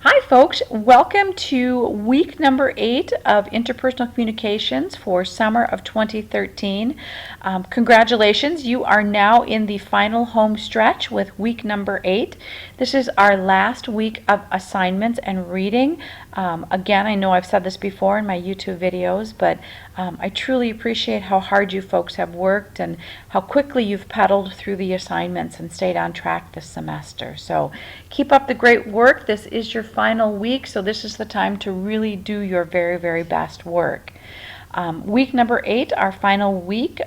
Hi folks, welcome to week number 8 of Interpersonal Communications for summer of 2013. Congratulations, you are now in the final home stretch with week number 8. This is our last week of assignments and reading. Again, I know I've said this before in my YouTube videos, but I truly appreciate how hard you folks have worked and how quickly you've pedaled through the assignments and stayed on track this semester. So keep up the great work. This is your final week, so this is the time to really do your very, very best work. Week number 8, our final week,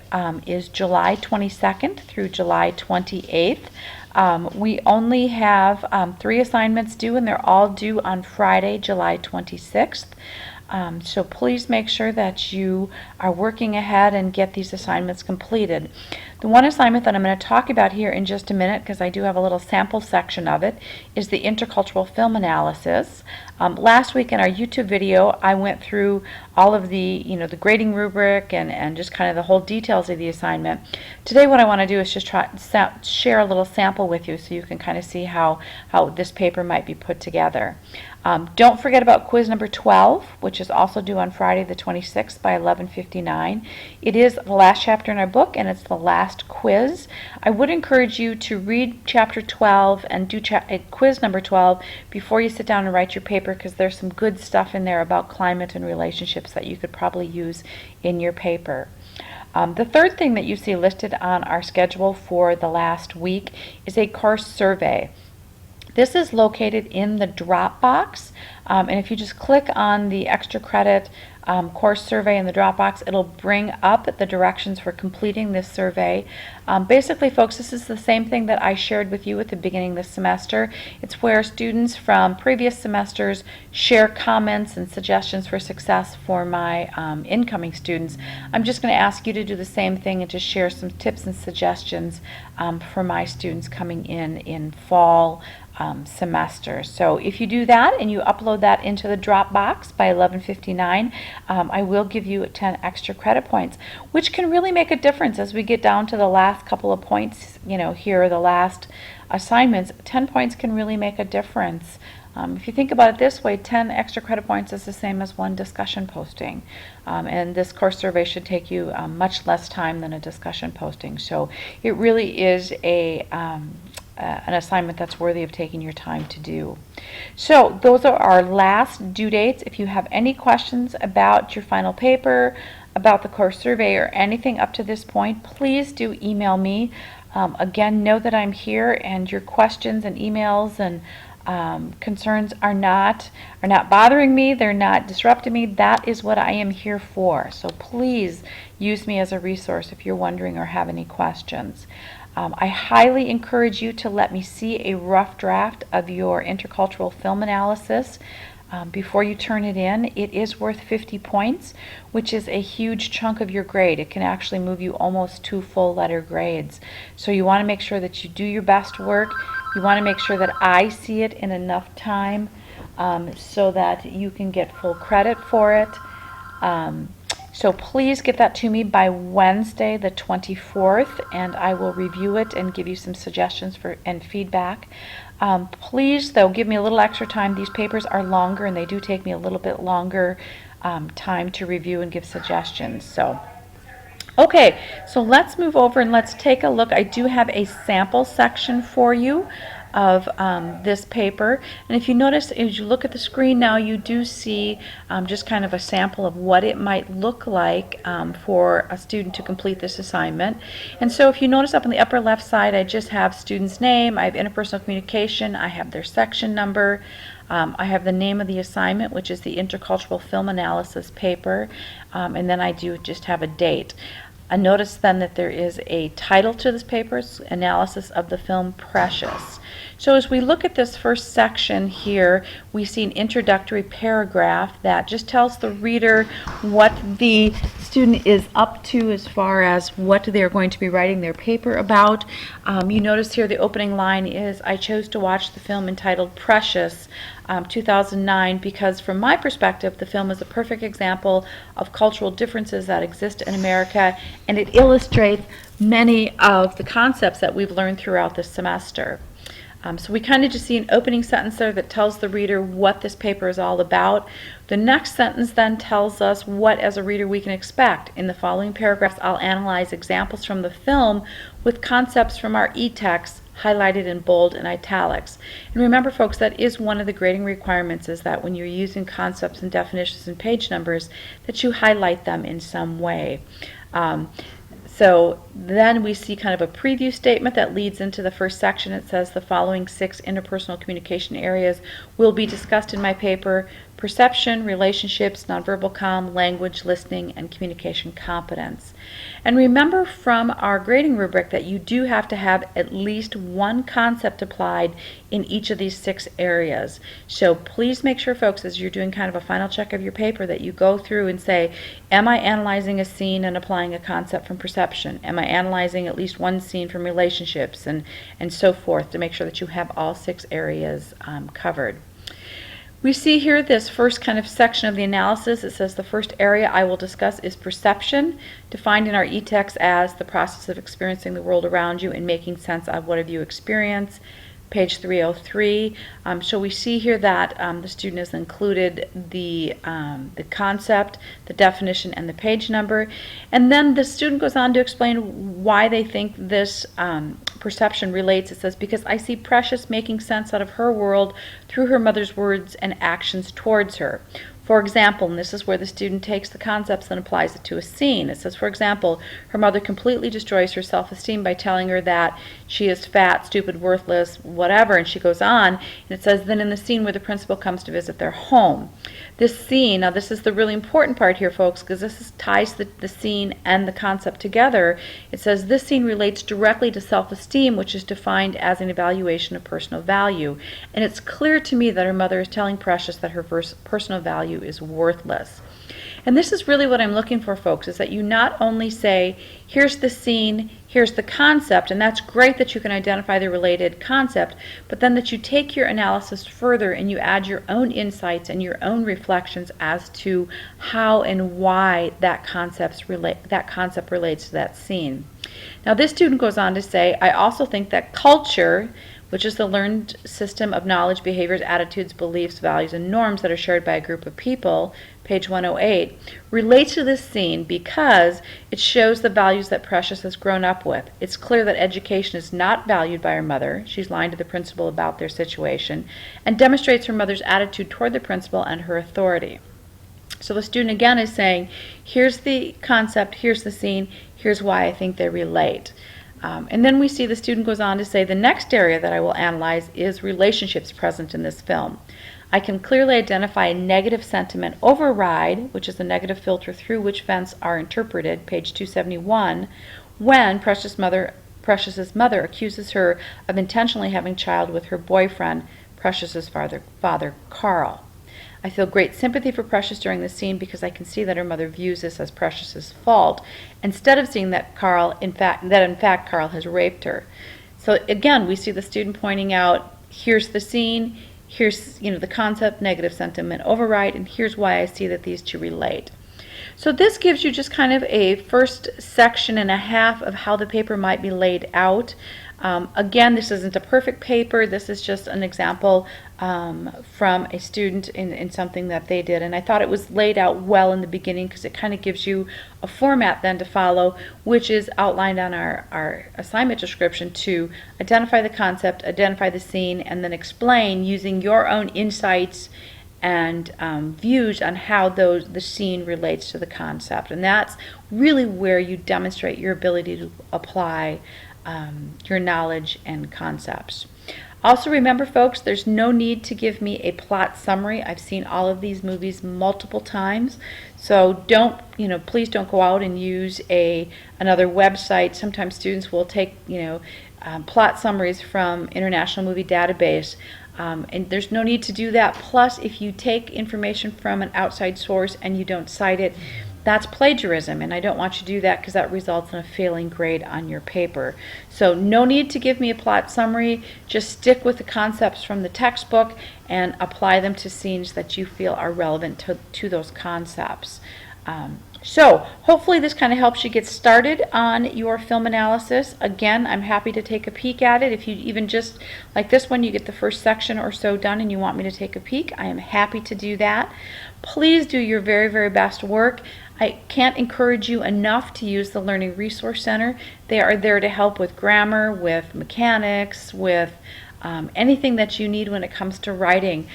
is July 22nd through July 28th. We only have 3 assignments due, and they're all due on Friday, July 26th. So please make sure that you are working ahead and get these assignments completed. The one assignment that I'm going to talk about here in just a minute, because I do have a little sample section of it, is the intercultural film analysis. Last week in our YouTube video, I went through all of the, the grading rubric and just kind of the whole details of the assignment. Today what I want to do is just share a little sample with you so you can kind of see how this paper might be put together. Don't forget about quiz number 12, which is also due on Friday the 26th by 11:59. It is the last chapter in our book, and it's the last quiz. I would encourage you to read chapter 12 and do quiz number 12 before you sit down and write your paper, because there's some good stuff in there about climate and relationships that you could probably use in your paper. The third thing that you see listed on our schedule for the last week is a course survey. This is located in the Dropbox, and if you just click on the extra credit course survey in the Dropbox, it'll bring up the directions for completing this survey. Basically, folks, this is the same thing that I shared with you at the beginning of the semester. It's where students from previous semesters share comments and suggestions for success for my incoming students. I'm just going to ask you to do the same thing and just share some tips and suggestions for my students coming in fall semester. So if you do that and you upload that into the Dropbox by 11:59, I will give you 10 extra credit points, which can really make a difference as we get down to the last couple of points. Here are the last assignments. 10 points can really make a difference. If you think about it this way, 10 extra credit points is the same as 1 discussion posting. And this course survey should take you much less time than a discussion posting. So it really is an assignment that's worthy of taking your time to do. So those are our last due dates. If you have any questions about your final paper, about the course survey, or anything up to this point, please do email me. Again, know that I'm here, and your questions and emails and concerns are not bothering me. They're not disrupting me. That is what I am here for. So please use me as a resource if you're wondering or have any questions. I highly encourage you to let me see a rough draft of your intercultural film analysis before you turn it in. It is worth 50 points, which is a huge chunk of your grade. It can actually move you almost 2 full letter grades. So you want to make sure that you do your best work. You want to make sure that I see it in enough time so that you can get full credit for it. So please get that to me by Wednesday the 24th, and I will review it and give you some suggestions and feedback. Please, though, give me a little extra time. These papers are longer, and they do take me a little bit longer time to review and give suggestions. So, okay, so let's move over and let's take a look. I do have a sample section for you of this paper, and if you notice, as you look at the screen now, you do see just kind of a sample of what it might look like for a student to complete this assignment. And so if you notice up on the upper left side, I just have student's name, I have interpersonal communication, I have their section number, I have the name of the assignment, which is the intercultural film analysis paper, and then I do just have a date. Notice then that there is a title to this paper, Analysis of the Film Precious. So as we look at this first section here, we see an introductory paragraph that just tells the reader what the student is up to as far as what they're going to be writing their paper about. You notice here the opening line is, I chose to watch the film entitled Precious, 2009, because from my perspective the film is a perfect example of cultural differences that exist in America, and it illustrates many of the concepts that we've learned throughout this semester. So we kind of just see an opening sentence there that tells the reader what this paper is all about. The next sentence then tells us what, as a reader, we can expect. In the following paragraphs, I'll analyze examples from the film with concepts from our e-text highlighted in bold and italics. And remember, folks, that is one of the grading requirements, is that when you're using concepts and definitions and page numbers, that you highlight them in some way. So then we see kind of a preview statement that leads into the first section. It says the following 6 interpersonal communication areas will be discussed in my paper: perception, relationships, nonverbal comm, language, listening, and communication competence. And remember from our grading rubric that you do have to have at least one concept applied in each of these 6 areas. So please make sure, folks, as you're doing kind of a final check of your paper, that you go through and say, am I analyzing a scene and applying a concept from perception? Am I analyzing at least one scene from relationships, and so forth, to make sure that you have all 6 areas covered. We see here this first kind of section of the analysis. It says the first area I will discuss is perception, defined in our e-text as the process of experiencing the world around you and making sense of what have you experienced. Page 303. So we see here that the student has included the concept, the definition, and the page number. And then the student goes on to explain why they think this perception relates. It says, because I see Precious making sense out of her world through her mother's words and actions towards her. For example, and this is where the student takes the concepts and applies it to a scene. It says, for example, her mother completely destroys her self-esteem by telling her that she is fat, stupid, worthless, whatever, and she goes on, and it says, then in the scene where the principal comes to visit their home. This scene, now this is the really important part here, folks, because this ties the scene and the concept together. It says, this scene relates directly to self-esteem, which is defined as an evaluation of personal value. And it's clear to me that her mother is telling Precious that her personal value is worthless. And this is really what I'm looking for, folks, is that you not only say, here's the scene, here's the concept, and that's great that you can identify the related concept, but then that you take your analysis further and you add your own insights and your own reflections as to how and why that concept relates to that scene. Now, this student goes on to say, I also think that culture, which is the learned system of knowledge, behaviors, attitudes, beliefs, values, and norms that are shared by a group of people, page 108, relates to this scene because it shows the values that Precious has grown up with. It's clear that education is not valued by her mother. She's lying to the principal about their situation, and demonstrates her mother's attitude toward the principal and her authority. So the student again is saying, here's the concept, here's the scene, here's why I think they relate. And then we see the student goes on to say, the next area that I will analyze is relationships present in this film. I can clearly identify a negative sentiment override, which is the negative filter through which events are interpreted, page 271, when Precious's mother accuses her of intentionally having a child with her boyfriend, Precious's father, Carl. I feel great sympathy for Precious during this scene because I can see that her mother views this as Precious's fault, instead of seeing that in fact Carl has raped her. So again, we see the student pointing out, here's the scene, here's the concept, negative sentiment override, and here's why I see that these two relate. So this gives you just kind of a first section and a half of how the paper might be laid out. Again, this isn't a perfect paper. This is just an example from a student in something that they did. And I thought it was laid out well in the beginning because it kind of gives you a format then to follow, which is outlined on our assignment description to identify the concept, identify the scene, and then explain using your own insights and views on how the scene relates to the concept. And that's really where you demonstrate your ability to apply your knowledge and concepts. Also remember, folks, there's no need to give me a plot summary. I've seen all of these movies multiple times, so please don't go out and use another website. Sometimes students will take plot summaries from International Movie Database, and there's no need to do that. Plus, if you take information from an outside source and you don't cite it, that's plagiarism, and I don't want you to do that because that results in a failing grade on your paper. So no need to give me a plot summary. Just stick with the concepts from the textbook and apply them to scenes that you feel are relevant to those concepts. So hopefully this kind of helps you get started on your film analysis. Again, I'm happy to take a peek at it. If you even just, like this one, you get the first section or so done and you want me to take a peek, I am happy to do that. Please do your very, very best work. I can't encourage you enough to use the Learning Resource Center. They are there to help with grammar, with mechanics, with anything that you need when it comes to writing.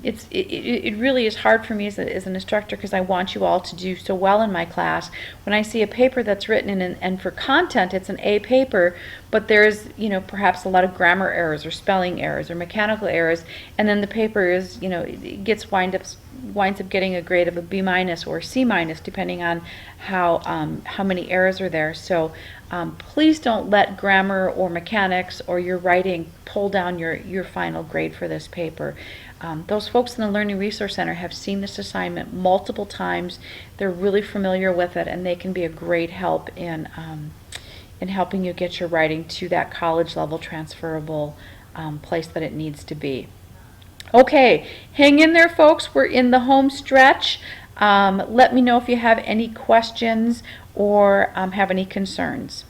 It really is hard for me as an instructor because I want you all to do so well in my class. When I see a paper that's written and for content it's an A paper, but there's perhaps a lot of grammar errors or spelling errors or mechanical errors, and then the paper is it gets winds up getting a grade of a B minus or C minus depending on how many errors are there. So please don't let grammar or mechanics or your writing pull down your final grade for this paper. Those folks in the Learning Resource Center have seen this assignment multiple times. They're really familiar with it, and they can be a great help in helping you get your writing to that college level transferable place that it needs to be. Okay, hang in there, folks. We're in the home stretch. Let me know if you have any questions or have any concerns.